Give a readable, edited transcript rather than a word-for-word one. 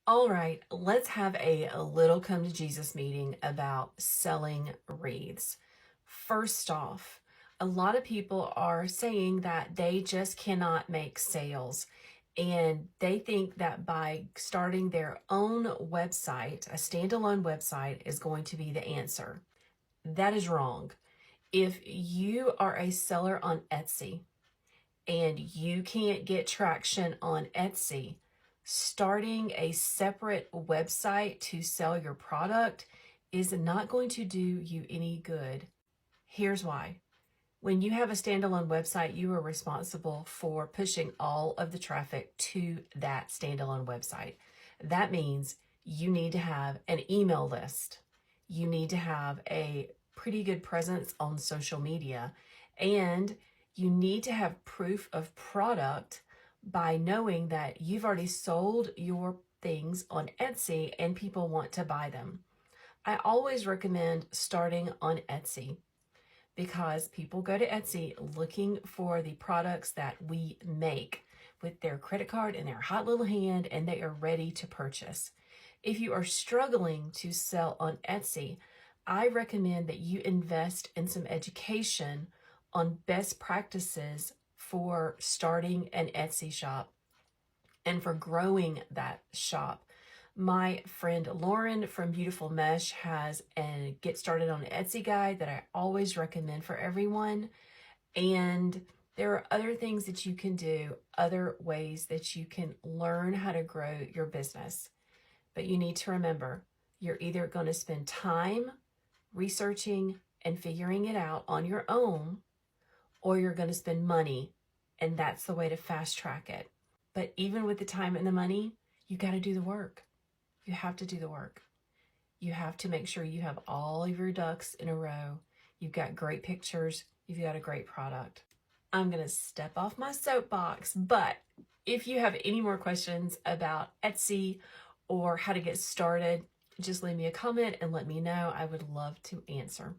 All right, let's have a little come to Jesus meeting about selling wreaths. First off, a lot of people are saying that they just cannot make sales. And they think that by starting their own website, a standalone website, is going to be the answer. That is wrong. If you are a seller on Etsy, and you can't get traction on Etsy, starting a separate website to sell your product is not going to do you any good. Here's why. When you have a standalone website, you are responsible for pushing all of the traffic to that standalone website. That means you need to have an email list. You need to have a pretty good presence on social media, and you need to have proof of product by knowing that you've already sold your things on Etsy and people want to buy them. I always recommend starting on Etsy because people go to Etsy looking for the products that we make with their credit card in their hot little hand, and they are ready to purchase. If you are struggling to sell on Etsy, I recommend that you invest in some education on best practices for starting an Etsy shop and for growing that shop. My friend Lauren from Beautiful Mesh has a Get Started on Etsy guide that I always recommend for everyone. And there are other things that you can do, other ways that you can learn how to grow your business. But you need to remember, you're either going to spend time researching and figuring it out on your own, or you're going to spend money, and that's the way to fast track it. But even with the time and the money, you got to do the work. You have to do the work. You have to make sure you have all of your ducks in a row. You've got great pictures. You've got a great product. I'm going to step off my soapbox, but if you have any more questions about Etsy or how to get started, just leave me a comment and let me know. I would love to answer.